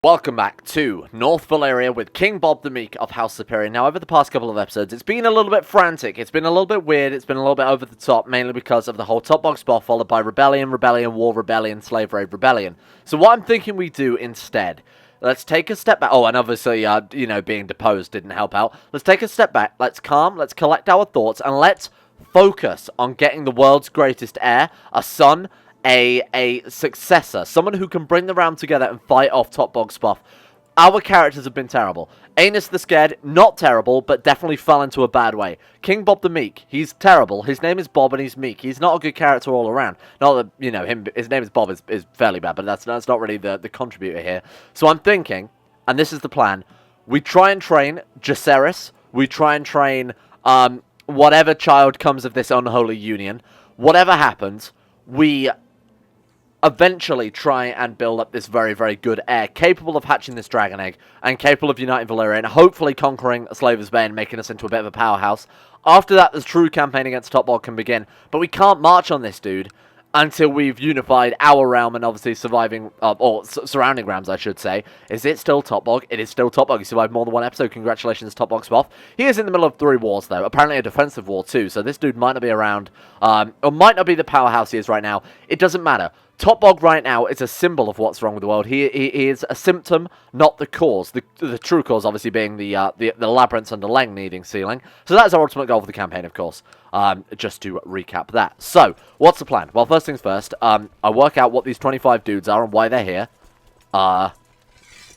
Welcome back to North Valyria with King Bob the Meek of House Zapaeryan. Now, over the past couple of episodes, it's been a little bit frantic, it's been a little bit weird, it's been a little bit over the top, mainly because of the whole Topbog Spoff, followed by Rebellion, War, Rebellion, Slave Raid, Rebellion. So what I'm thinking we do instead, let's take a step back. Oh, and obviously, being deposed didn't help out. Let's take a step back, let's calm, let's collect our thoughts, and let's focus on getting the world's greatest heir, a son, a successor, someone who can bring the realm together and fight off Topbog Spoff. Our characters have been terrible. Anus the Scared, not terrible, but definitely fell into a bad way. King Bob the Meek, he's terrible. His name is Bob and he's meek. He's not a good character all around. Not that, his name is Bob is fairly bad, but that's not really the contributor here. So I'm thinking, and this is the plan, we try and train Jaceres, we try and train whatever child comes of this unholy union. Whatever happens, we eventually try and build up this very, very good heir, capable of hatching this dragon egg, and capable of uniting Valyria, and hopefully conquering Slaver's Bay and making us into a bit of a powerhouse. After that, the true campaign against Topbog can begin, but we can't march on this dude until we've unified our realm and obviously surviving, surrounding realms, I should say. Is it still Topbog? It is still Topbog. He survived more than one episode. Congratulations, Topbog Spoff. He is in the middle of 3 wars, though. Apparently a defensive war, too. So this dude might not be around, or might not be the powerhouse he is right now. It doesn't matter. Topbog right now is a symbol of what's wrong with the world. He is a symptom, not the cause. The true cause, obviously, being the labyrinths under Leng needing sealing. So that is our ultimate goal for the campaign, of course. Just to recap that. So, what's the plan? Well, first things first, I work out what these 25 dudes are and why they're here.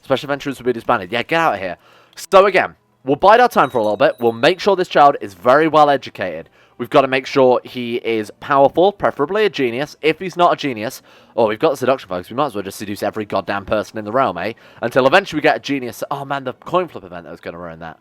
Special adventurers will be disbanded. Yeah, get out of here. So again, we'll bide our time for a little bit. We'll make sure this child is very well educated. We've got to make sure he is powerful, preferably a genius. If he's not a genius, we've got the seduction, folks. We might as well just seduce every goddamn person in the realm, eh? Until eventually we get a genius. Oh, man, the coin flip event that was going to ruin that.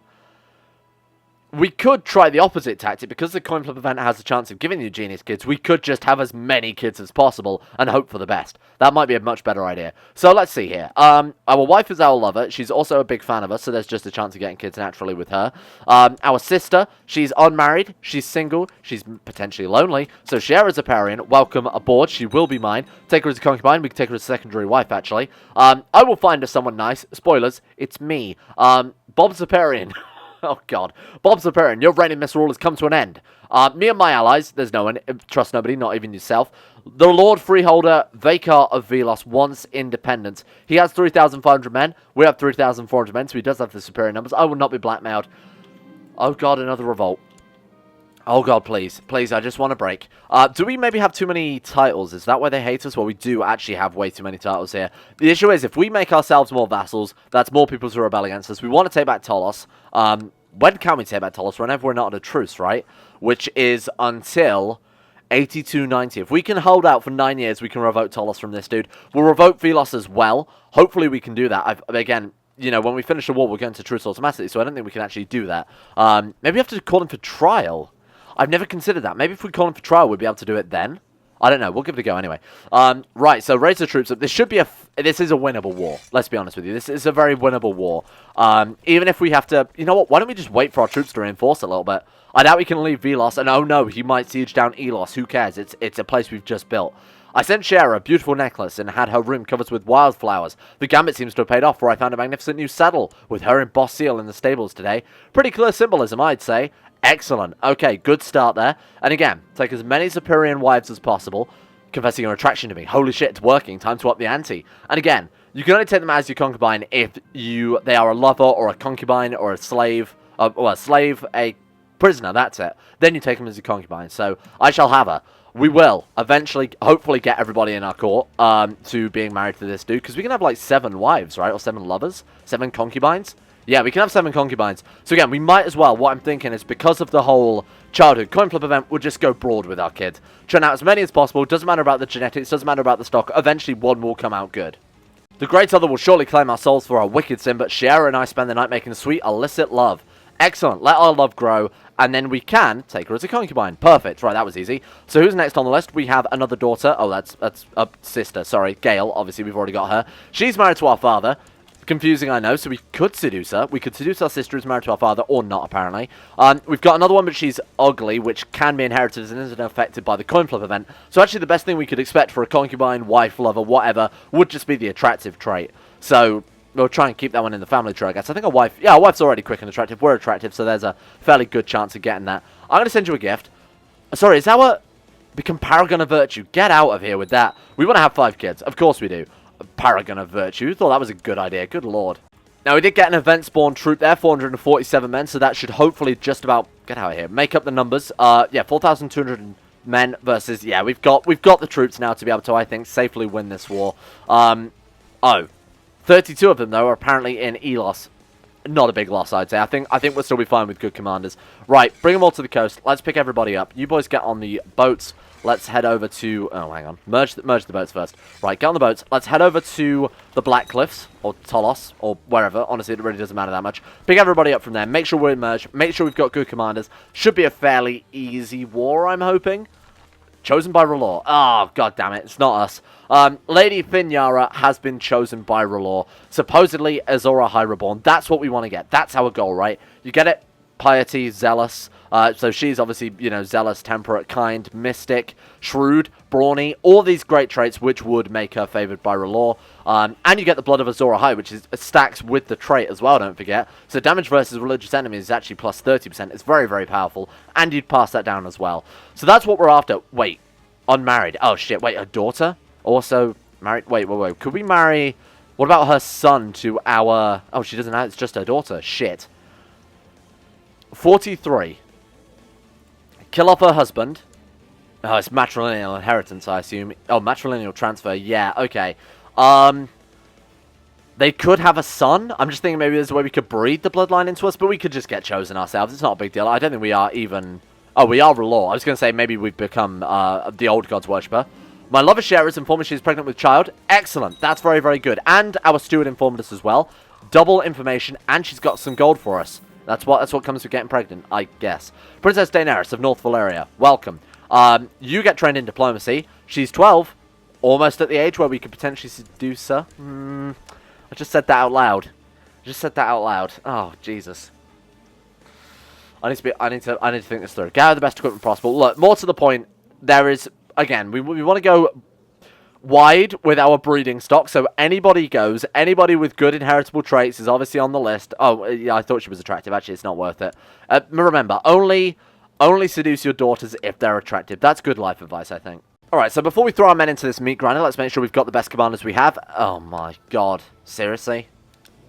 We could try the opposite tactic, because the coin flip event has a chance of giving you genius kids. We could just have as many kids as possible and hope for the best. That might be a much better idea. So let's see here. Our wife is our lover. She's also a big fan of us, so there's just a chance of getting kids naturally with her. Our sister, she's unmarried, she's single, she's potentially lonely. So Sharer Zapaeryan, welcome aboard. She will be mine. Take her as a concubine. We can take her as a secondary wife, actually. I will find her someone nice. Spoilers, it's me. Bob Zapaeryan. Oh, God. Bob Zapaeryan, your reign in misrule has come to an end. Me and my allies, there's no one, trust nobody, not even yourself. The Lord Freeholder, Vicar of Vellas, wants independence. He has 3,500 men. We have 3,400 men, so he does have the superior numbers. I will not be blackmailed. Oh, God, another revolt. Oh, God, please. Please, I just want a break. Do we maybe have too many titles? Is that why they hate us? Well, we do actually have way too many titles here. The issue is, if we make ourselves more vassals, that's more people to rebel against us. We want to take back Tolos. When can we take back Tolos? Whenever we're not at a truce, right? Which is until 8290. If we can hold out for 9 years, we can revoke Tolos from this dude. We'll revoke Vellas as well. Hopefully we can do that. Again, when we finish the war, we're going to truce automatically, so I don't think we can actually do that. Maybe we have to call him for trial. I've never considered that. Maybe if we call him for trial, we'd be able to do it then. I don't know. We'll give it a go anyway. Right, so raise the troops up. This should be this is a winnable war. Let's be honest with you. This is a very winnable war. Even if we have to... You know what? Why don't we just wait for our troops to reinforce a little bit? I doubt we can leave Vellas. And oh no, he might siege down Elos. Who cares? It's a place we've just built. I sent Shara a beautiful necklace and had her room covered with wildflowers. The gambit seems to have paid off, where I found a magnificent new saddle with her embossed seal in the stables today. Pretty clear symbolism, I'd say. Excellent. Okay, good start there. And again, take as many Zapaeryan wives as possible, confessing your attraction to me. Holy shit, it's working. Time to up the ante. And again, you can only take them as your concubine if they are a lover or a concubine or a slave, a prisoner, that's it. Then you take them as your concubine. So, I shall have her. We will eventually, hopefully, get everybody in our court to being married to this dude, because we can have like 7 wives, right? Or 7 lovers? 7 concubines? Yeah, we can have 7 concubines. So again, we might as well, what I'm thinking is, because of the whole childhood coin flip event, we'll just go broad with our kids. Churn out as many as possible. Doesn't matter about the genetics, doesn't matter about the stock. Eventually, one will come out good. The Great Other will surely claim our souls for our wicked sin, but Shara and I spend the night making sweet, illicit love. Excellent. Let our love grow, and then we can take her as a concubine. Perfect. Right, that was easy. So who's next on the list? We have another daughter. Oh, that's a sister. Sorry, Gail. Obviously, we've already got her. She's married to our father. Confusing, I know, so we could seduce her. We could seduce our sister who's married to our father, or not, apparently. We've got another one, but she's ugly, which can be inherited and isn't affected by the coin flip event. So actually, the best thing we could expect for a concubine, wife, lover, whatever, would just be the attractive trait. So, we'll try and keep that one in the family tree, I guess. I think our wife's already quick and attractive. We're attractive, so there's a fairly good chance of getting that. I'm going to send you a gift. Sorry, is our... Become Paragon of Virtue. Get out of here with that. We want to have 5 kids. Of course we do. Paragon of Virtue. Thought that was a good idea. Good lord. Now, we did get an event spawn troop there, 447 men, so that should hopefully just about... Get out of here. Make up the numbers. Yeah, 4,200 men versus... Yeah, we've got the troops now to be able to, I think, safely win this war. 32 of them, though, are apparently in Elos. Not a big loss, I'd say. I think we'll still be fine with good commanders. Right, bring them all to the coast. Let's pick everybody up. You boys get on the boats. Let's head over to... Oh, hang on. Merge the boats first. Right, get on the boats. Let's head over to the Black Cliffs, or Tolos, or wherever. Honestly, it really doesn't matter that much. Pick everybody up from there. Make sure we're merged. Make sure we've got good commanders. Should be a fairly easy war, I'm hoping. Chosen by R'hllor. Oh, god damn it. It's not us. Lady Finyara has been chosen by R'hllor. Supposedly Azor Ahai Reborn. That's what we want to get. That's our goal, right? You get it? Piety, zealous. So she's obviously, you know, zealous, temperate, kind, mystic, shrewd, brawny. All these great traits which would make her favored by R'hllor. And you get the Blood of Azor Ahai, which is stacks with the trait as well, don't forget. So damage versus religious enemies is actually plus 30%. It's very, very powerful. And you'd pass that down as well. So that's what we're after. Wait. Unmarried. Oh, shit. Wait, a daughter? Also married? Wait. Could we marry... What about her son to our... Oh, she doesn't have... It's just her daughter. Shit. 43. Kill off her husband. Oh, it's matrilineal inheritance, I assume. Oh, matrilineal transfer. Yeah, okay. They could have a son. I'm just thinking maybe there's a way we could breed the bloodline into us, but we could just get chosen ourselves. It's not a big deal. I don't think we are even... Oh, we are R'hllor. I was going to say maybe we've become the old gods worshipper. My lover Share has informed me she's pregnant with child. Excellent. That's very, very good. And our steward informed us as well. Double information, and she's got some gold for us. That's what comes with getting pregnant, I guess. Princess Daenerys of North Valyria. Welcome. You get trained in diplomacy. She's 12. Almost at the age where we could potentially seduce her. I just said that out loud. Oh, Jesus. I need to think this through. Gather the best equipment possible. Look, more to the point, there is, again, we want to go wide with our breeding stock, so anybody with good inheritable traits is obviously on the list. Oh, yeah, I thought she was attractive. Actually, it's not worth it. Remember, only seduce your daughters if they're attractive. That's good life advice, I think. Alright, so before we throw our men into this meat grinder, let's make sure we've got the best commanders we have. Oh my god. Seriously?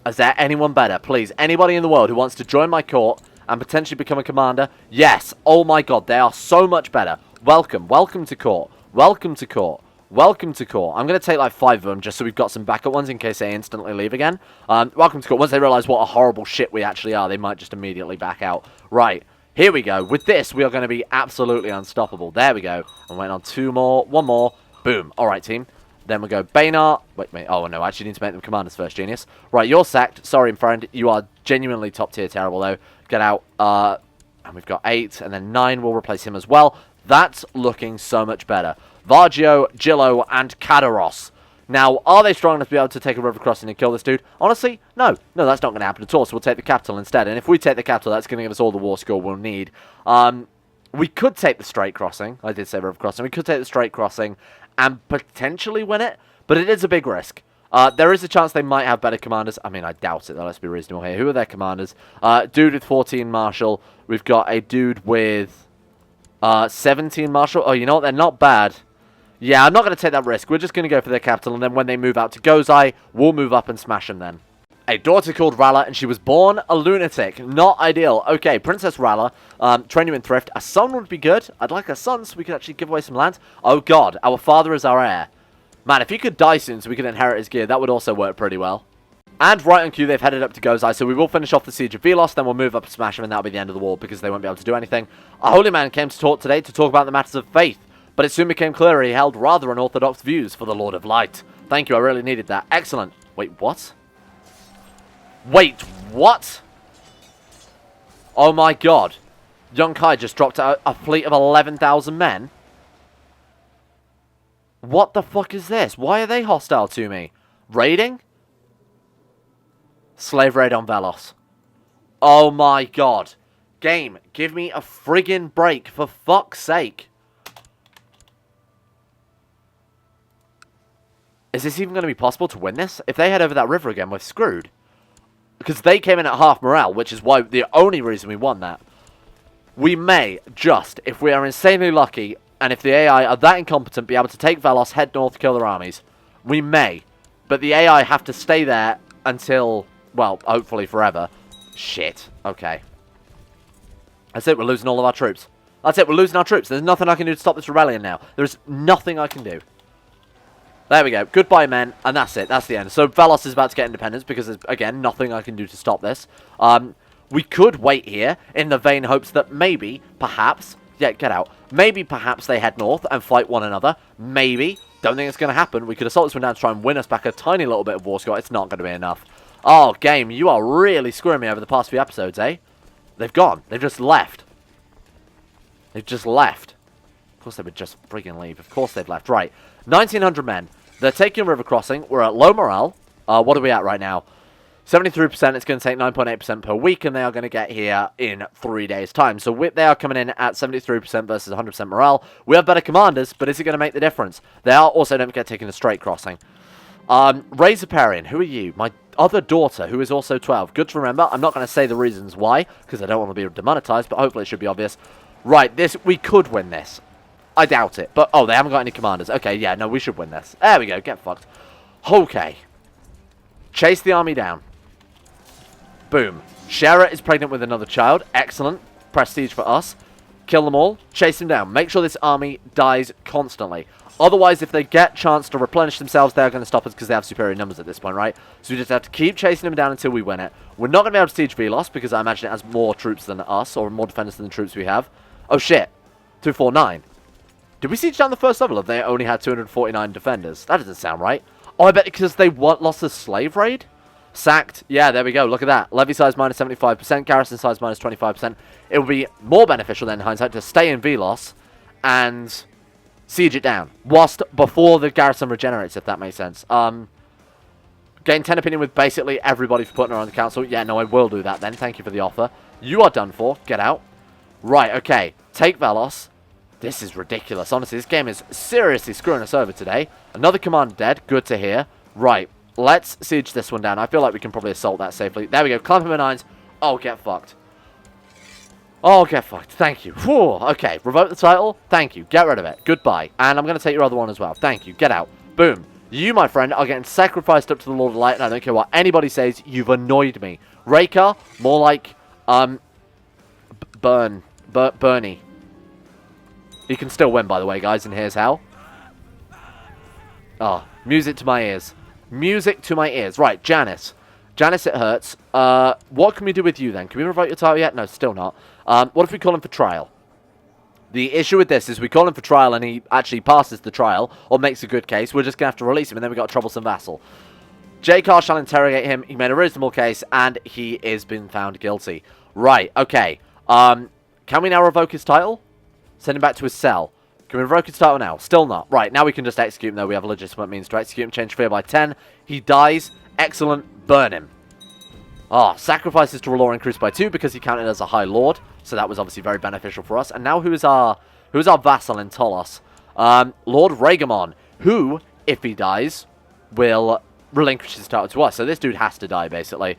Is there anyone better? Please, anybody in the world who wants to join my court and potentially become a commander? Yes. Oh my god, they are so much better. Welcome. Welcome to court. Welcome to court. Welcome to court. I'm going to take like 5 of them just so we've got some backup ones in case they instantly leave again. Welcome to court. Once they realise what a horrible shit we actually are, they might just immediately back out. Right. Here we go. With this, we are going to be absolutely unstoppable. There we go. And went on 2 more. 1 more. Boom. Alright, team. Then we go Baynard. Wait. Oh, no. I actually need to make them commanders first, genius. Right, you're sacked. Sorry, friend. You are genuinely top tier terrible, though. Get out. And we've got 8. And then 9 will replace him as well. That's looking so much better. Vargio, Gillo, and Kadaros. Now, are they strong enough to be able to take a river crossing and kill this dude? Honestly, no. No, that's not going to happen at all, so we'll take the capital instead. And if we take the capital, that's going to give us all the war score we'll need. We could take the straight crossing. I did say river crossing. We could take the straight crossing and potentially win it, but it is a big risk. There is a chance they might have better commanders. I mean, I doubt it, though. Let's be reasonable here. Who are their commanders? Dude with 14 martial. We've got a dude with 17 martial. Oh, you know what? They're not bad. Yeah, I'm not going to take that risk. We're just going to go for their capital, and then when they move out to Gozai, we'll move up and smash them then. A daughter called R'hllor, and she was born a lunatic. Not ideal. Okay, Princess R'hllor, train you in thrift. A son would be good. I'd like a son so we could actually give away some land. Oh, God. Our father is our heir. Man, if he could die soon so we could inherit his gear, that would also work pretty well. And right on cue, they've headed up to Gozai, so we will finish off the siege of Velos, then we'll move up and smash them, and that'll be the end of the war, because they won't be able to do anything. A holy man came to talk today to talk about the matters of faith. But it soon became clear he held rather unorthodox views for the Lord of Light. Thank you, I really needed that. Excellent. Wait, what? Wait, what? Oh my god. Young Kai just dropped a fleet of 11,000 men? What the fuck is this? Why are they hostile to me? Raiding? Slave raid on Velos. Oh my god. Game, give me a friggin' break, for fuck's sake. Is this even going to be possible to win this? If they head over that river again, we're screwed. Because they came in at half morale, which is why the only reason we won that. We may just, if we are insanely lucky, and if the AI are that incompetent, be able to take Vellas, head north, kill their armies. We may. But the AI have to stay there until, well, hopefully forever. Shit. Okay. That's it. We're losing all of our troops. That's it. We're losing our troops. There's nothing I can do to stop this rebellion now. There's nothing I can do. There we go. Goodbye, men. And that's it. That's the end. So Vellas is about to get independence because there's, again, nothing I can do to stop this. We could wait here in the vain hopes that maybe, perhaps... Yeah, get out. Maybe, perhaps, they head north and fight one another. Maybe. Don't think it's going to happen. We could assault this one down to try and win us back a tiny little bit of war score. It's not going to be enough. Oh, game, you are really screwing me over the past few episodes, eh? They've gone. They've just left. They've just left. Of course they would just freaking leave. Of course they've left. Right. 1,900 men. They're taking a river crossing. We're at low morale. What are we at right now? 73%. It's going to take 9.8% per week, and they are going to get here in 3 days' time. So they are coming in at 73% versus 100% morale. We have better commanders, but is it going to make the difference? They are also, don't forget, taking a straight crossing. Zapaeryan, who are you? My other daughter, who is also 12. Good to remember. I'm not going to say the reasons why, because I don't want to be demonetized, but hopefully it should be obvious. Right, we could win this. I doubt it. But, oh, they haven't got any commanders. Okay, yeah, no, we should win this. There we go. Get fucked. Okay. Chase the army down. Boom. Shara is pregnant with another child. Excellent. Prestige for us. Kill them all. Chase them down. Make sure this army dies constantly. Otherwise, if they get chance to replenish themselves, they're going to stop us because they have superior numbers at this point, right? So we just have to keep chasing them down until we win it. We're not going to be able to siege Vellas because I imagine it has more troops than us, or more defenders than the troops we have. Oh, shit. 249. Did we siege down the first level if they only had 249 defenders? That doesn't sound right. Oh, I bet because they lost the slave raid? Sacked. Yeah, there we go. Look at that. Levy size minus 75%. Garrison size minus 25%. It would be more beneficial then in hindsight to stay in Vellas and siege it down. Before the garrison regenerates, if that makes sense. Gain 10 opinion with basically everybody for putting her on the council. Yeah, no, I will do that then. Thank you for the offer. You are done for. Get out. Right, okay. Take Vellas. This is ridiculous. Honestly, this game is seriously screwing us over today. Another commander dead. Good to hear. Right. Let's siege this one down. I feel like we can probably assault that safely. There we go. Climb him 9s. Oh, get fucked. Oh, get fucked. Thank you. Whew. Okay. Revoke the title. Thank you. Get rid of it. Goodbye. And I'm going to take your other one as well. Thank you. Get out. Boom. You, my friend, are getting sacrificed up to the Lord of Light, and I don't care what anybody says. You've annoyed me. Raker, more like, Bernie. You can still win, by the way, guys, and here's how. Oh, music to my ears. Music to my ears. Right, Janice. Janice, it hurts. What can we do with you, then? Can we revoke your title yet? No, still not. What if we call him for trial? The issue with this is we call him for trial and he actually passes the trial or makes a good case. We're just going to have to release him, and then we've got a troublesome vassal. J-Car shall interrogate him. He made a reasonable case, and he is been found guilty. Right, okay. Can we now revoke his title? Send him back to his cell. Can we revoke his title now? Still not. Right, now we can just execute him, though. We have a legitimate means to execute him. Change fear by 10. He dies. Excellent. Burn him. Ah, sacrifices to R'hllor increased by 2 because he counted as a High Lord. So that was obviously very beneficial for us. And now who is our vassal in Tolos? Lord Rhaegamon, who, if he dies, will relinquish his title to us. So this dude has to die, basically.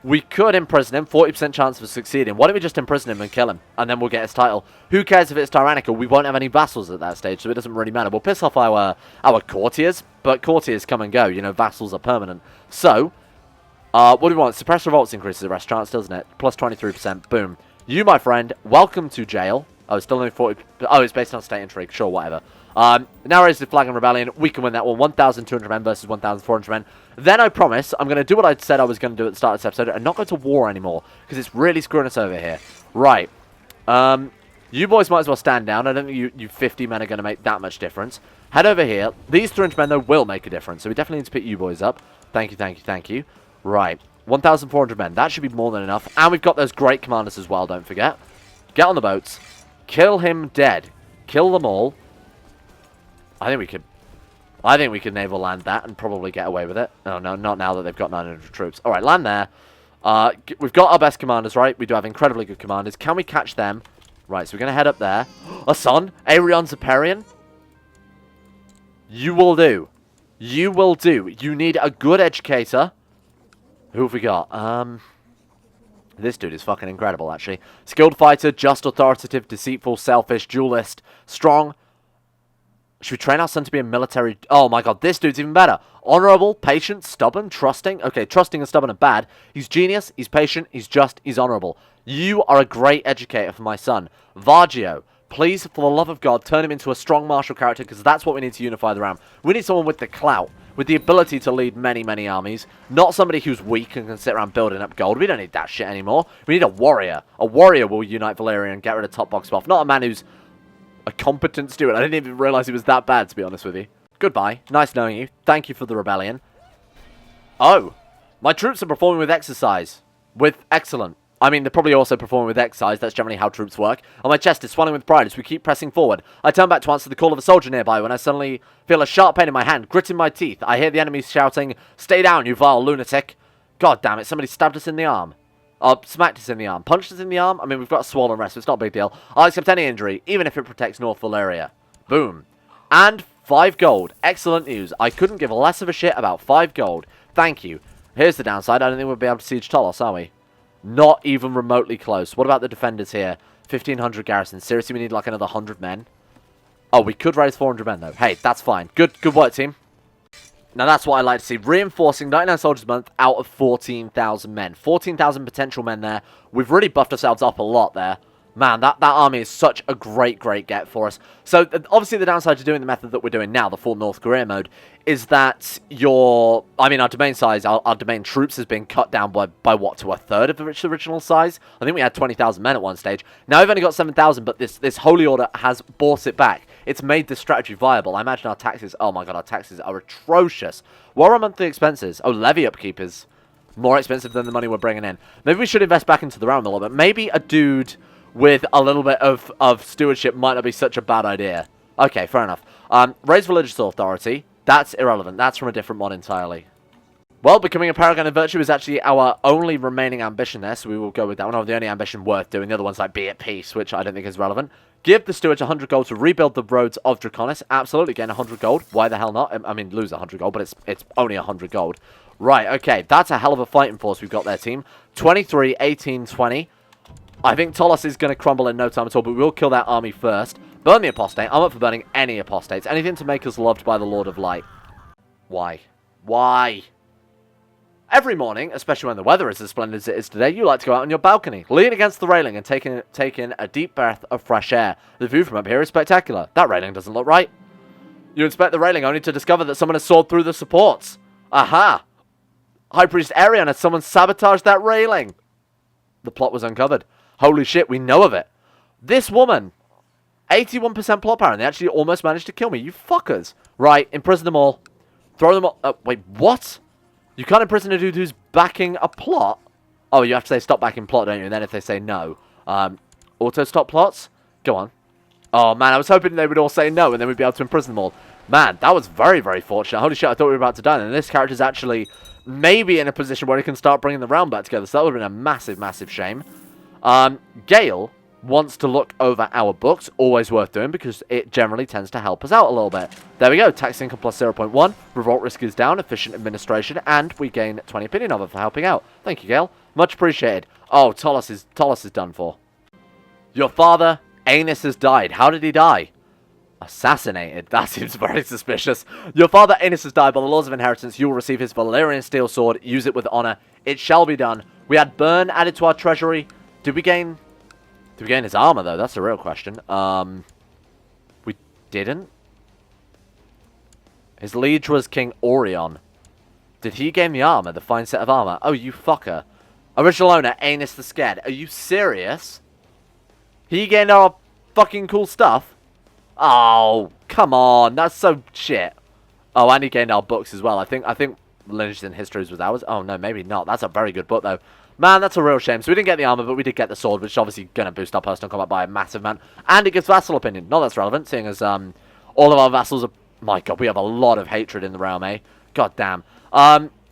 We could imprison him, 40% chance of succeeding. Why don't we just imprison him and kill him? And then we'll get his title. Who cares if it's tyrannical? We won't have any vassals at that stage, so it doesn't really matter. We'll piss off our courtiers, but courtiers come and go. You know, vassals are permanent. So, what do we want? Suppress revolts increases the rest chance, doesn't it? Plus 23%. Boom. You, my friend, welcome to jail. Oh, it's still only 40... Oh, it's based on state intrigue. Sure, whatever. Now raise the flag and rebellion. We can win that one. 1,200 men versus 1,400 men. Then I promise I'm going to do what I said I was going to do at the start of this episode and not go to war anymore because it's really screwing us over here. Right. You boys might as well stand down. I don't think you 50 men are going to make that much difference. Head over here. These 300 men, though, will make a difference. So we definitely need to pick you boys up. Thank you, thank you, thank you. Right. 1,400 men. That should be more than enough. And we've got those great commanders as well, don't forget. Get on the boats. Kill him dead. Kill them all. I think we could naval land that and probably get away with it. Oh, no, not now that they've got 900 troops. All right, land there. We've got our best commanders, right? We do have incredibly good commanders. Can we catch them? Right, so we're going to head up there. A son? Brapaeryan Zapaeryan? You will do. You will do. You need a good educator. Who have we got? This dude is fucking incredible, actually. Skilled fighter, just, authoritative, deceitful, selfish, duelist, strong. Should we train our son to be a military... Oh my god, this dude's even better. Honorable, patient, stubborn, trusting. Okay, trusting and stubborn are bad. He's genius, he's patient, he's just, he's honorable. You are a great educator for my son. Vargio, please, for the love of God, turn him into a strong martial character, because that's what we need to unify the realm. We need someone with the clout, with the ability to lead many, many armies. Not somebody who's weak and can sit around building up gold. We don't need that shit anymore. We need a warrior. A warrior will unite Valyria and get rid of Topbog Spoff. Not a man who's a competent steward. I didn't even realize he was that bad, to be honest with you. Goodbye. Nice knowing you. Thank you for the rebellion. Oh. My troops are performing with exercise. With excellent. I mean, they're probably also performing with exercise. That's generally how troops work. And my chest is swelling with pride as we keep pressing forward. I turn back to answer the call of a soldier nearby when I suddenly feel a sharp pain in my hand, gritting my teeth. I hear the enemy shouting, "Stay down, you vile lunatic." God damn it, somebody stabbed us in the arm. Smacked us in the arm. Punched us in the arm? I mean, we've got a swollen wrist, so it's not a big deal. I'll accept any injury, even if it protects North Valyria. Boom. And 5 gold. Excellent news. I couldn't give less of a shit about 5 gold. Thank you. Here's the downside. I don't think we'll be able to siege Tolos, are we? Not even remotely close. What about the defenders here? 1,500 garrisons. Seriously, we need like another 100 men? Oh, we could raise 400 men, though. Hey, that's fine. Good work, team. Now, that's what I like to see. Reinforcing 99 soldiers a month out of 14,000 men. 14,000 potential men there. We've really buffed ourselves up a lot there. Man, that army is such a great get for us. So, obviously, the downside to doing the method that we're doing now, the full North Korea mode, is that our domain size, our domain troops has been cut down by what, to a third of the original size? I think we had 20,000 men at one stage. Now, we've only got 7,000, but this Holy Order has bought it back. It's made this strategy viable. I imagine our taxes, oh my god, our taxes are atrocious. What are our monthly expenses? Oh, levy upkeep is more expensive than the money we're bringing in. Maybe we should invest back into the realm a little bit. Maybe a dude with a little bit of stewardship might not be such a bad idea. Okay, fair enough. Raise religious authority. That's irrelevant. That's from a different mod entirely. Well, becoming a paragon of virtue is actually our only remaining ambition there, so we will go with that one. Oh, the only ambition worth doing. The other one's like be at peace, which I don't think is relevant. Give the stewards 100 gold to rebuild the roads of Draconis. Absolutely, again, 100 gold. Why the hell not? I mean, lose 100 gold, but it's only 100 gold. Right, okay, that's a hell of a fighting force we've got there, team. 23, 18, 20. I think Tolos is going to crumble in no time at all, but we'll kill that army first. Burn the apostate. I'm up for burning any apostates. Anything to make us loved by the Lord of Light. Why? Why? Every morning, especially when the weather is as splendid as it is today, you like to go out on your balcony, lean against the railing and take in a deep breath of fresh air. The view from up here is spectacular. That railing doesn't look right. You inspect the railing only to discover that someone has sawed through the supports. Aha! High Priest Arian had someone sabotaged that railing. The plot was uncovered. Holy shit, we know of it. This woman, 81% plot power, and they actually almost managed to kill me. You fuckers. Right, imprison them all. Throw them all. Wait, what? You can't imprison a dude who's backing a plot? Oh, you have to say stop backing plot, don't you? And then if they say no. Auto stop plots? Go on. Oh, man, I was hoping they would all say no, and then we'd be able to imprison them all. Man, that was very fortunate. Holy shit, I thought we were about to die. And this character's actually maybe in a position where he can start bringing the realm back together. So that would have been a massive shame. Gale wants to look over our books. Always worth doing because it generally tends to help us out a little bit. There we go. Tax income plus 0.1. Revolt risk is down. Efficient administration. And we gain 20 opinion of it for helping out. Thank you, Gale. Much appreciated. Oh, Tolos is done for. Your father, Aenus, has died. How did he die? Assassinated. That seems very suspicious. Your father, Aenus, has died. By the laws of inheritance, you will receive his Valyrian steel sword. Use it with honor. It shall be done. We had burn added to our treasury. Did we gain his armor, though? That's the real question. We didn't. His liege was King Orion. Did he gain the armor? The fine set of armor? Oh, you fucker. Original owner, Aenus the Scared. Are you serious? He gained our fucking cool stuff? Oh, come on. That's so shit. Oh, and he gained our books as well. I think Lineages and Histories was ours. Oh, no, maybe not. That's a very good book, though. Man, that's a real shame. So we didn't get the armor, but we did get the sword, which is obviously going to boost our personal combat by a massive amount. And it gives vassal opinion. Not that's relevant, seeing as all of our vassals are... My god, we have a lot of hatred in the realm, eh? God damn.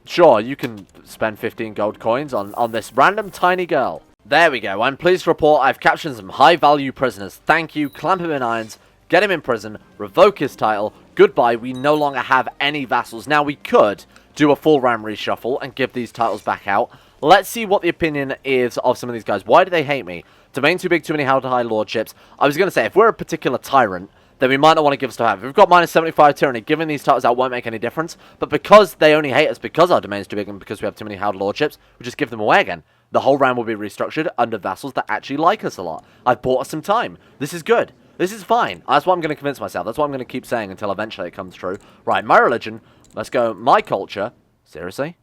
Sure, you can spend 15 gold coins on this random tiny girl. There we go. I'm pleased to report I've captured some high-value prisoners. Thank you. Clamp him in irons. Get him in prison. Revoke his title. Goodbye, we no longer have any vassals. Now, we could do a full round reshuffle and give these titles back out. Let's see what the opinion is of some of these guys. Why do they hate me? Domain too big, too many high lordships. I was going to say, if we're a particular tyrant, then we might not want to give stuff out. If we've got minus 75 tyranny, giving these titles out won't make any difference. But because they only hate us because our domain's too big and because we have too many high lordships, we just give them away again. The whole round will be restructured under vassals that actually like us a lot. I've bought us some time. This is good. This is fine. That's what I'm going to convince myself. That's what I'm going to keep saying until eventually it comes true. Right, my religion. Let's go. My culture. Seriously?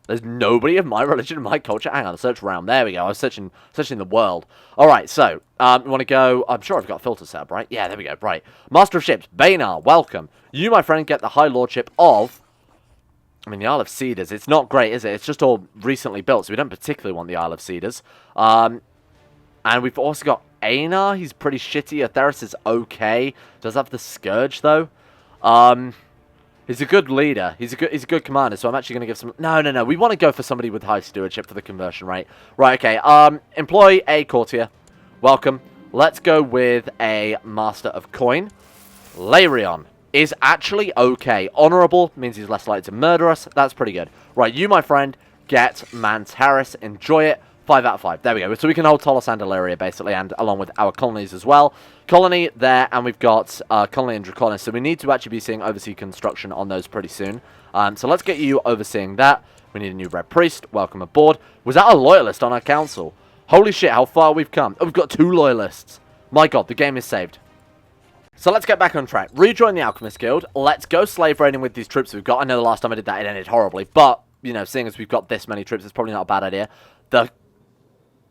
There's nobody of my religion and my culture. Hang on, search round. There we go. I was searching the world. Alright, so, we want to go... I'm sure I've got a filter set up, right? Yeah, there we go. Right. Master of Ships, Bainar, welcome. You, my friend, get the High Lordship of... I mean, the Isle of Cedars. It's not great, is it? It's just all recently built, so we don't particularly want the Isle of Cedars. And we've also got Einar. He's pretty shitty. Atheris is okay. Does have the Scourge, though. He's a good leader. He's a good commander, so I'm actually going to give some... No. We want to go for somebody with high stewardship for the conversion rate. Right, okay. Employ a courtier. Welcome. Let's go with a master of coin. Larion is actually okay. Honourable means he's less likely to murder us. That's pretty good. Right, you, my friend, get Mantaris. Enjoy it. 5 out of 5. There we go. So we can hold Tolos and Elyria, basically, and along with our colonies as well. Colony there, and we've got colony and Draconis. So we need to actually be seeing oversee construction on those pretty soon. So let's get you overseeing that. We need a new Red Priest. Welcome aboard. Was that a loyalist on our council? Holy shit, how far we've come. Oh, we've got 2 loyalists. My god, the game is saved. So let's get back on track. Rejoin the Alchemist Guild. Let's go slave raiding with these troops we've got. I know the last time I did that, it ended horribly. But, you know, seeing as we've got this many troops, it's probably not a bad idea. The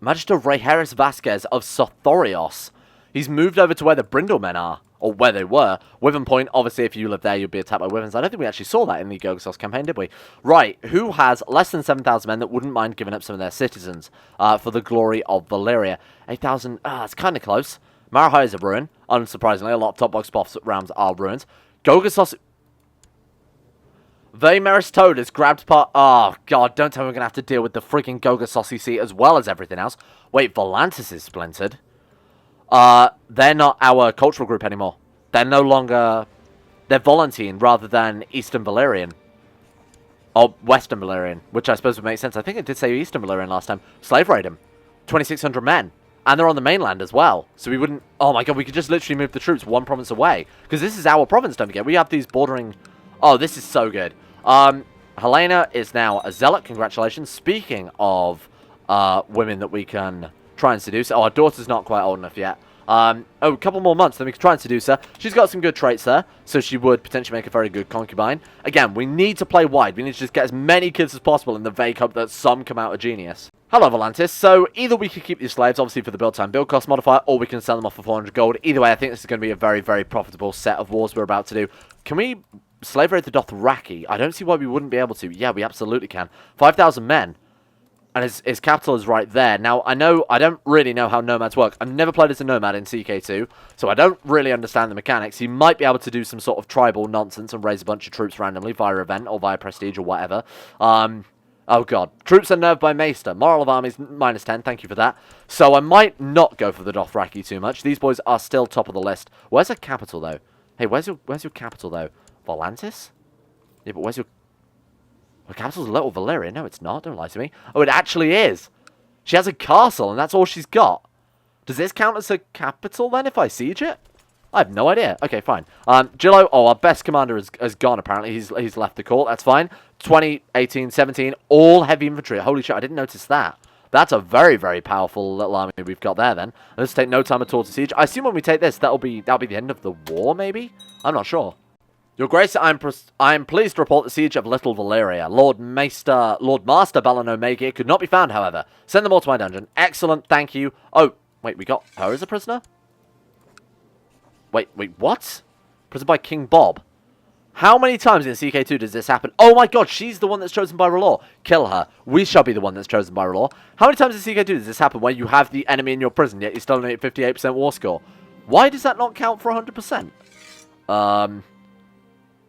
Magister Reyheris Vasquez of Sothorios. He's moved over to where the Brindlemen are. Or where they were. Wyvern Point, obviously, if you live there, you'll be attacked by Wyverns. I don't think we actually saw that in the Gogosos campaign, did we? Right, who has less than 7,000 men that wouldn't mind giving up some of their citizens for the glory of Valyria? 8,000, it's kind of close. Marahai is a ruin, unsurprisingly. A lot of Topbog Spoff realms are ruins. Gogosos... Vaemeris Toad has grabbed part... Oh, God, don't tell me we're going to have to deal with the freaking Gogosos seat as well as everything else. Wait, Volantis is splintered. They're not our cultural group anymore. They're no longer... They're Volantine rather than Eastern Valyrian. Or Western Valyrian, which I suppose would make sense. I think it did say Eastern Valyrian last time. Slave raid them. 2,600 men. And they're on the mainland as well. So we wouldn't... Oh my god, we could just literally move the troops one province away. Because this is our province, don't forget. We have these bordering... Oh, this is so good. Helena is now a zealot. Congratulations. Speaking of women that we can try and seduce. Oh, our daughter's not quite old enough yet. Oh, a couple more months, then we can try and seduce her. She's got some good traits there, so she would potentially make a very good concubine. Again, we need to play wide. We need to just get as many kids as possible in the vague hope that some come out a genius. Hello, Volantis. So, either we could keep these slaves, obviously, for the build time build cost modifier, or we can sell them off for 400 gold. Either way, I think this is going to be a very, very profitable set of wars we're about to do. Can we slave raid the Dothraki? I don't see why we wouldn't be able to. Yeah, we absolutely can. 5,000 men. And his capital is right there. Now, I don't really know how nomads work. I've never played as a nomad in CK2, so I don't really understand the mechanics. You might be able to do some sort of tribal nonsense and raise a bunch of troops randomly via event or via prestige or whatever. Oh god. Troops are nerfed by Maester. Moral of armies, -10. Thank you for that. So I might not go for the Dothraki too much. These boys are still top of the list. Where's the capital, though? Hey, where's your capital, though? Volantis? Yeah, but where's your... Well, capital's Little Valyria. No, it's not. Don't lie to me. Oh, it actually is. She has a castle, and that's all she's got. Does this count as a capital, then, if I siege it? I have no idea. Okay, fine. Gillo, our best commander has gone, apparently. He's left the court. That's fine. 20, 18, 17, all heavy infantry. Holy shit, I didn't notice that. That's a very, very powerful little army we've got there, then. Let's take no time at all to siege. I assume when we take this, that'll be the end of the war, maybe? I'm not sure. Your Grace, I am pleased to report the siege of Little Valyria. Lord Master Balano Megir could not be found, however. Send them all to my dungeon. Excellent, thank you. Oh, wait, we got her as a prisoner? Wait, what? Prisoner by King Bob. How many times in CK2 does this happen? Oh my god, she's the one that's chosen by R'hllor. Kill her. We shall be the one that's chosen by R'hllor. How many times in CK2 does this happen where you have the enemy in your prison, yet you still only at 58% war score? Why does that not count for 100%?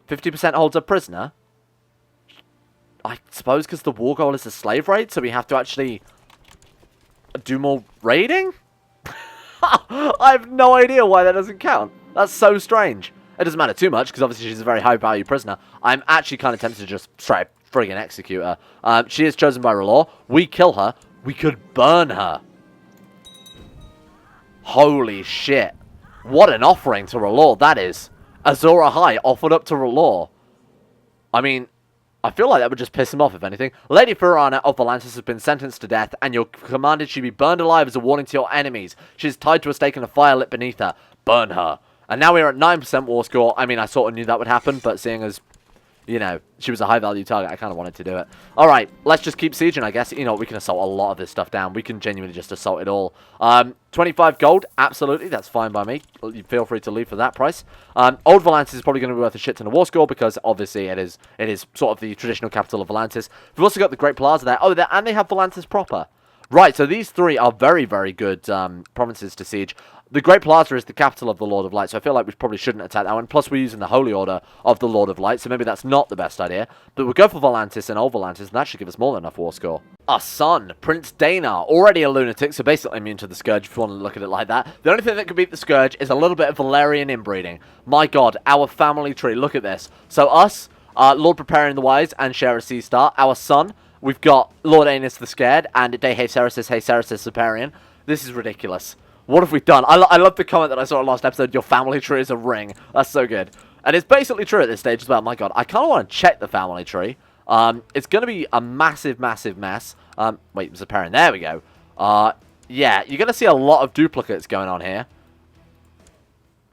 50% holds a prisoner? I suppose because the war goal is a slave raid, so we have to actually do more raiding? I have no idea why that doesn't count. That's so strange. It doesn't matter too much, because obviously she's a very high-value prisoner. I'm actually kind of tempted to just straight friggin' execute her. She is chosen by R'hllor. We kill her. We could burn her. Holy shit. What an offering to R'hllor that is. Azor Ahai offered up to R'hllor. I mean, I feel like that would just piss him off, if anything. Lady Firana of Volantis has been sentenced to death, and you're commanded she be burned alive as a warning to your enemies. She is tied to a stake and a fire lit beneath her. Burn her. And now we're at 9% war score. I mean, I sort of knew that would happen, but seeing as, you know, she was a high-value target, I kind of wanted to do it. Alright, let's just keep sieging, I guess. You know, we can assault a lot of this stuff down. We can genuinely just assault it all. 25 gold, absolutely. That's fine by me. You feel free to leave for that price. Old Volantis is probably going to be worth a shit ton of war score, because obviously it is sort of the traditional capital of Volantis. We've also got the Great Plaza there. Oh, and they have Volantis proper. Right, so these three are very, very good provinces to siege. The Great Plaza is the capital of the Lord of Light, so I feel like we probably shouldn't attack that one. Plus, we're using the Holy Order of the Lord of Light, so maybe that's not the best idea. But we'll go for Volantis and Old Volantis, and that should give us more than enough war score. Our son, Prince Danar, already a lunatic, so basically immune to the Scourge, if you want to look at it like that. The only thing that could beat the Scourge is a little bit of Valyrian inbreeding. My god, our family tree, look at this. So us, Lord Brapaeryan the Wise and Shara Seastar. Our son, we've got Lord Aenys the Scared, and Hey Cerasis Zapaeryan. This is ridiculous. What have we done? I love the comment that I saw in last episode, your family tree is a ring. That's so good. And it's basically true at this stage as well. My god, I kind of want to check the family tree. It's going to be a massive, massive mess. Wait, Zapaeryan, there we go. Yeah, you're going to see a lot of duplicates going on here.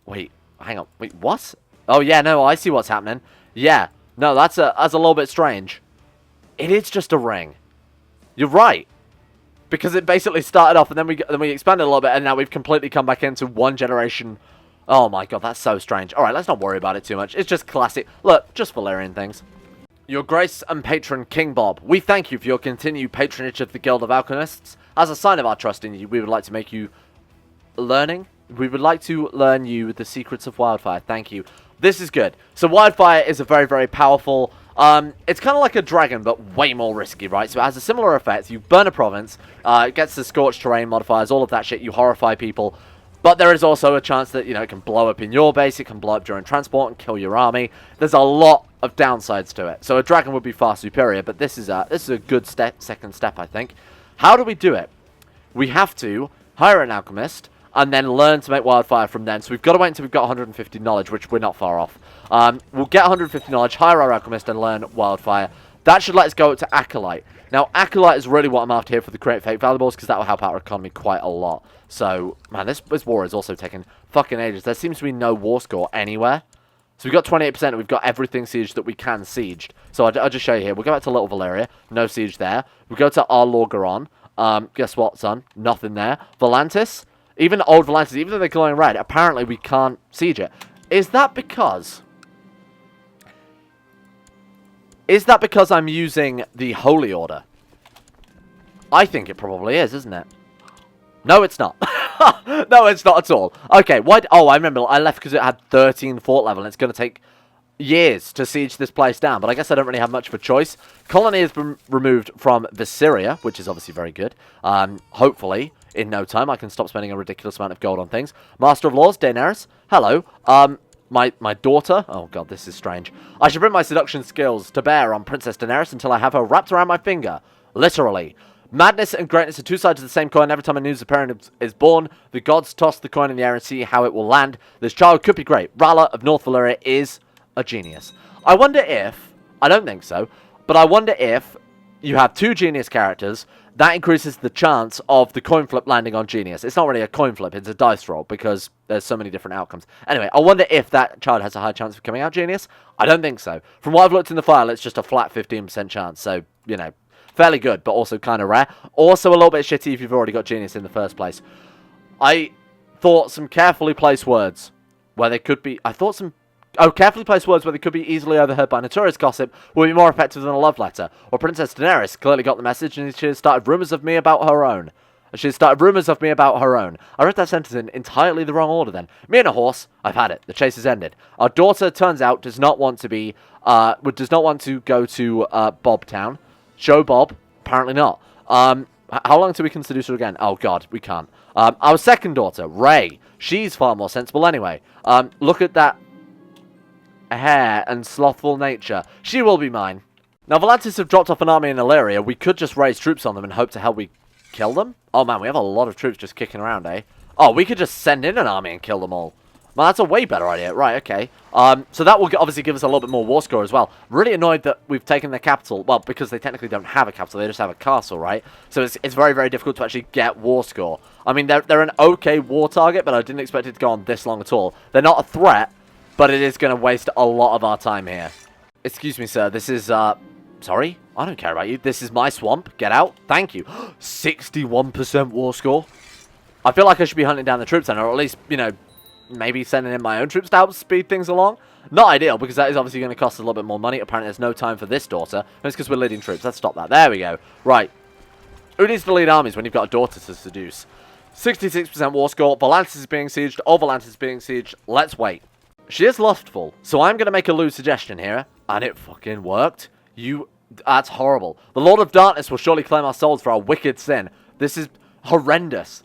Wait, hang on. Wait, what? Oh, yeah, no, I see what's happening. Yeah, no, that's a little bit strange. It is just a ring. You're right. Because it basically started off, and then we expanded a little bit, and now we've completely come back into one generation. Oh my god, that's so strange. Alright, let's not worry about it too much. It's just classic. Look, just Valyrian things. Your Grace and Patron King Bob, we thank you for your continued patronage of the Guild of Alchemists. As a sign of our trust in you, we would like to make you learning. We would like to learn you the secrets of wildfire. Thank you. This is good. So wildfire is a very, very powerful... it's kind of like a dragon, but way more risky, right? So it has a similar effect. You burn a province, it gets the scorched terrain modifiers, all of that shit. You horrify people. But there is also a chance that, you know, it can blow up in your base, it can blow up during transport and kill your army. There's a lot of downsides to it. So a dragon would be far superior, but this is a good second step, I think. How do we do it? We have to hire an alchemist, and then learn to make wildfire from then. So we've got to wait until we've got 150 knowledge, which we're not far off. We'll get 150 knowledge, hire our alchemist, and learn wildfire. That should let us go to Acolyte. Now, Acolyte is really what I'm after here for the Create Fake Valuables, because that will help out our economy quite a lot. So, man, this war is also taking fucking ages. There seems to be no war score anywhere. So we've got 28%, and we've got everything sieged that we can sieged. So I'll just show you here. We'll go back to Little Valyria. No siege there. We'll go to our Lorgaron. Guess what, son? Nothing there. Volantis. Even Old Valyria, even though they're glowing red, apparently we can't siege it. Is that because I'm using the Holy Order? I think it probably is, isn't it? No, it's not. No, it's not at all. Okay, why... Oh, I remember. I left because it had 13 fort level, and it's going to take years to siege this place down, but I guess I don't really have much of a choice. Colony has been removed from Visyria, which is obviously very good. Hopefully, in no time, I can stop spending a ridiculous amount of gold on things. Master of Laws, Daenerys. Hello. My daughter. Oh god, this is strange. I should bring my seduction skills to bear on Princess Daenerys until I have her wrapped around my finger. Literally. Madness and greatness are two sides of the same coin. Every time a new Zapaeryan is born, the gods toss the coin in the air and see how it will land. This child could be great. R'hllor of North Valyria is a genius. I wonder if... I don't think so. But I wonder if you have two genius characters, that increases the chance of the coin flip landing on genius. It's not really a coin flip, it's a dice roll, because there's so many different outcomes. Anyway, I wonder if that child has a high chance of coming out genius. I don't think so. From what I've looked in the file, it's just a flat 15% chance. So, you know, fairly good, but also kind of rare. Also a little bit shitty if you've already got genius in the first place. I thought some carefully placed words where they could be... carefully placed words where they could be easily overheard by notorious gossip will be more effective than a love letter. Or Princess Daenerys clearly got the message and she has started rumours of me about her own. I read that sentence in entirely the wrong order then. Me and a horse. I've had it. The chase has ended. Our daughter, turns out, does not want to go to Bob Town. Show Bob. Apparently not. How long till we can seduce her again? Oh god, we can't. Our second daughter, Ray. She's far more sensible anyway. Look at that. hair and slothful nature. She will be mine. Now, Volantis have dropped off an army in Elyria. We could just raise troops on them and hope to hell we kill them. Oh, man, we have a lot of troops just kicking around, eh? Oh, we could just send in an army and kill them all. Well, that's a way better idea. Right, okay. So that will obviously give us a little bit more war score as well. Really annoyed that we've taken their capital. Well, because they technically don't have a capital. They just have a castle, right? So it's very, very difficult to actually get war score. I mean, they're an okay war target, but I didn't expect it to go on this long at all. They're not a threat, but it is going to waste a lot of our time here. Excuse me, sir. This is, sorry? I don't care about you. This is my swamp. Get out. Thank you. 61% war score. I feel like I should be hunting down the troops then, or at least, you know, maybe sending in my own troops to help speed things along. Not ideal, because that is obviously going to cost a little bit more money. Apparently, there's no time for this daughter. And it's because we're leading troops. Let's stop that. There we go. Right. Who needs to lead armies when you've got a daughter to seduce? 66% war score. Volantis is being sieged. Old Valyrian is being sieged. Let's wait. She is lustful, so I'm going to make a lewd suggestion here. And it fucking worked. That's horrible. The Lord of Darkness will surely claim our souls for our wicked sin. This is horrendous.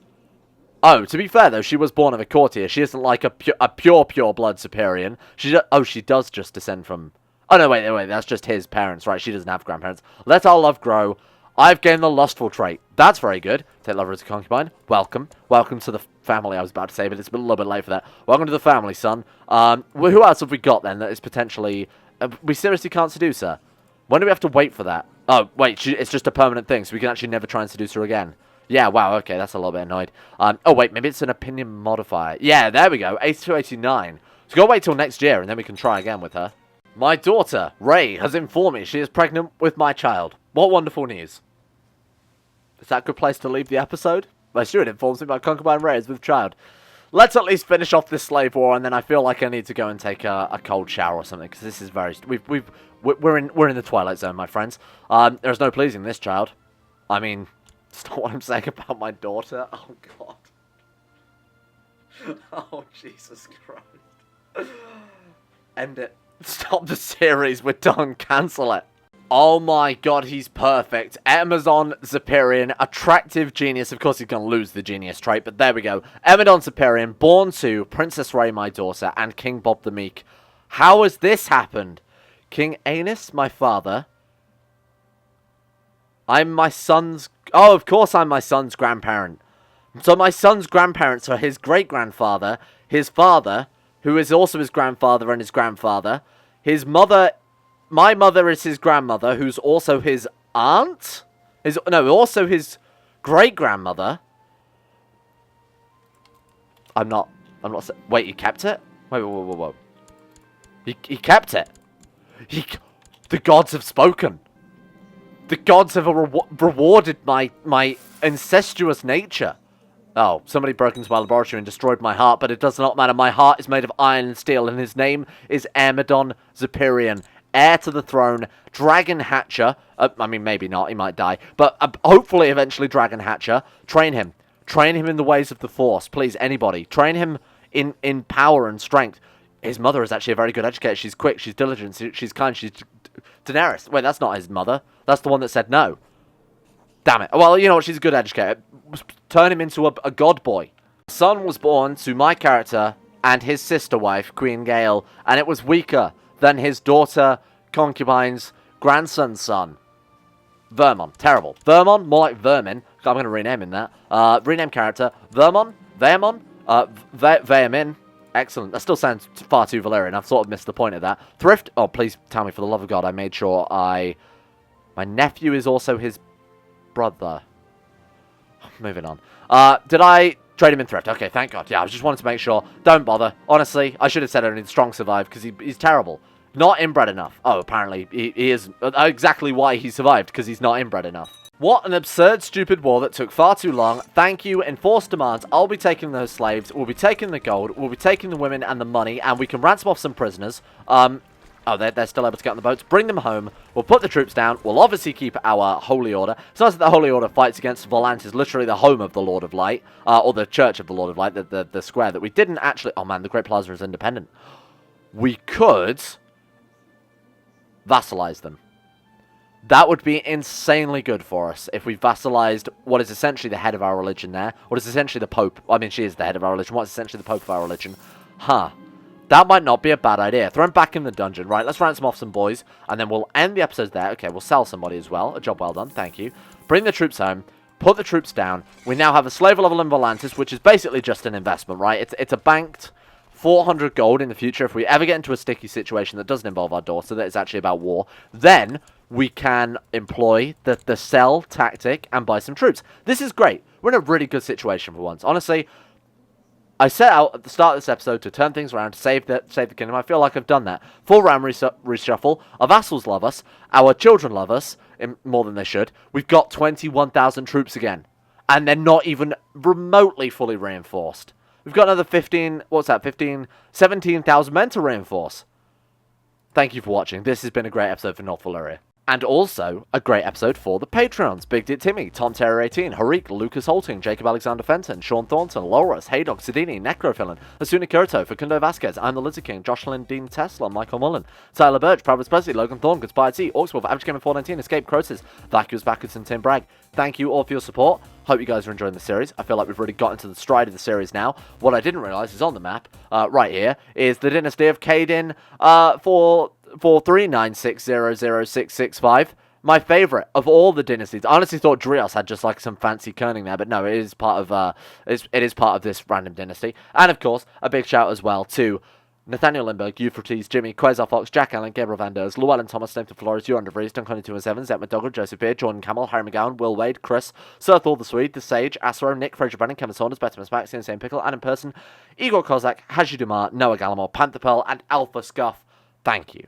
Oh, to be fair, though, she was born of a courtier. She isn't like a pure blood Zapaeryan. She does just descend from... Oh, no, wait, that's just his parents, right? She doesn't have grandparents. Let our love grow. I've gained the lustful trait. That's very good. Take lover as a concubine. Welcome. Welcome to the family, I was about to say, but it's a little bit late for that. Welcome to the family, son. Who else have we got, then, that is potentially... we seriously can't seduce her? When do we have to wait for that? Oh, wait, it's just a permanent thing, so we can actually never try and seduce her again. Yeah, wow, okay, that's a little bit annoyed. Oh, wait, maybe it's an opinion modifier. Yeah, there we go, 8289. So go wait till next year, and then we can try again with her. My daughter, Ray, has informed me she is pregnant with my child. What wonderful news. Is that a good place to leave the episode? My steward informs me my concubine Ray is with child. Let's at least finish off this slave war, and then I feel like I need to go and take a cold shower or something, because this is very... We're in the Twilight Zone, my friends. There's no pleasing this child. I mean... That's not what I'm saying about my daughter. Oh, God. Oh, Jesus Christ. End it. Stop the series. We're done. Cancel it. Oh, my God. He's perfect. Amazon Zapaeryan. Attractive genius. Of course, he's going to lose the genius trait, but there we go. Amazon Zapaeryan. Born to Princess Ray, my daughter, and King Bob the Meek. How has this happened? King Aenys, my father... I'm my son's... Oh, of course I'm my son's grandparent. So my son's grandparents are his great-grandfather, his father, who is also his grandfather and his grandfather. His mother... My mother is his grandmother, who's also his aunt? Also his great-grandmother. I'm not... Wait, he kept it? Wait, whoa. He kept it. The gods have spoken. The gods have rewarded my incestuous nature. Oh, somebody broke into my laboratory and destroyed my heart, but it does not matter. My heart is made of iron and steel, and his name is Amazon Zapaeryan, heir to the throne, dragon hatcher. I mean, maybe not, he might die, but hopefully eventually dragon hatcher. Train him in the ways of the Force, please, anybody. Train him in power and strength. His mother is actually a very good educator. She's quick, she's diligent, she's kind, she's... Daenerys. Wait, that's not his mother. That's the one that said no. Damn it. Well, you know what? She's a good educator. Turn him into a god boy. Son was born to my character and his sister wife, Queen Gale, and it was weaker than his daughter, concubine's grandson's son. Vermon. Terrible. Vermon, more like vermin. I'm going to rename him that. Rename character. Vermon. Veamin. Excellent. That still sounds far too Valyrian. I've sort of missed the point of that. Thrift. Oh, please tell me, for the love of God, I made sure My nephew is also his brother. Moving on. Did I trade him in thrift? Okay, thank God. Yeah, I just wanted to make sure. Don't bother. Honestly, I should have said only the strong survive, because he's terrible. Not inbred enough. Oh, apparently he is. Exactly why he survived, because he's not inbred enough. What an absurd, stupid war that took far too long. Thank you. Enforced demands. I'll be taking those slaves. We'll be taking the gold. We'll be taking the women and the money. And we can ransom off some prisoners. Oh, they're still able to get on the boats. Bring them home. We'll put the troops down. We'll obviously keep our Holy Order. It's nice that the Holy Order fights against Volantis, literally the home of the Lord of Light. Or the Church of the Lord of Light. The square that we didn't actually... Oh, man, the Great Plaza is independent. We could vassalize them. That would be insanely good for us if we vassalized what is essentially the head of our religion there. What is essentially the Pope. I mean, she is the head of our religion. What's essentially the Pope of our religion. Huh. That might not be a bad idea. Throw him back in the dungeon. Right, let's ransom off some boys, and then we'll end the episode there. Okay, we'll sell somebody as well. A job well done, thank you. Bring the troops home. Put the troops down. We now have a slave level in Volantis, which is basically just an investment, right? It's a banked 400 gold in the future. If we ever get into a sticky situation that doesn't involve our daughter, that is actually about war, then we can employ the sell tactic and buy some troops. This is great. We're in a really good situation for once. Honestly, I set out at the start of this episode to turn things around, to save the kingdom. I feel like I've done that. Full round reshuffle. Our vassals love us. Our children love us more than they should. We've got 21,000 troops again. And they're not even remotely fully reinforced. We've got another 17,000 men to reinforce. Thank you for watching. This has been a great episode for North Valyria. And also, a great episode for the Patreons. Big Dit Timmy, Tom Terror 18, Harik, Lucas Holting, Jacob Alexander Fenton, Sean Thornton, Loras, Haydog, Sidini, Necrophilin, Asuna Kirito, Facundo Vasquez, I'm the Lizard King, Josh Dean Tesla, Michael Mullen, Tyler Birch, Travis Presley, Logan Thorne, Conspired Sea, Orcswolf, Average Gamer 419, Escape Crotus, Vacuous Backwards, and Tim Bragg. Thank you all for your support. Hope you guys are enjoying the series. I feel like we've really got into the stride of the series now. What I didn't realise is on the map, right here, is the Dynasty of Caden for 439600665. My favourite of all the dynasties. I honestly thought Drios had just like some fancy kerning there, but no, it is part of it is part of this random dynasty. And of course, a big shout as well to Nathaniel Lindbergh, Euphrates, Jimmy, Quasar Fox, Jack Allen, Gabriel Van Ders, Llewellyn Thomas, Nathan Flores, Euron DeVries, Duncan 217, Zet McDougall, Joseph Beard, Jordan Camel, Harry McGowan, Will Wade, Chris, Sir Thor the Swede, The Sage, Asro, Nick, Fraser Brennan, Kevin Saunders, Bettimus Max, Insane Pickle, and in person, Igor Kozak, Haji Dumar, Noah Gallimore, Panther Pearl, and Alpha Scuff. Thank you.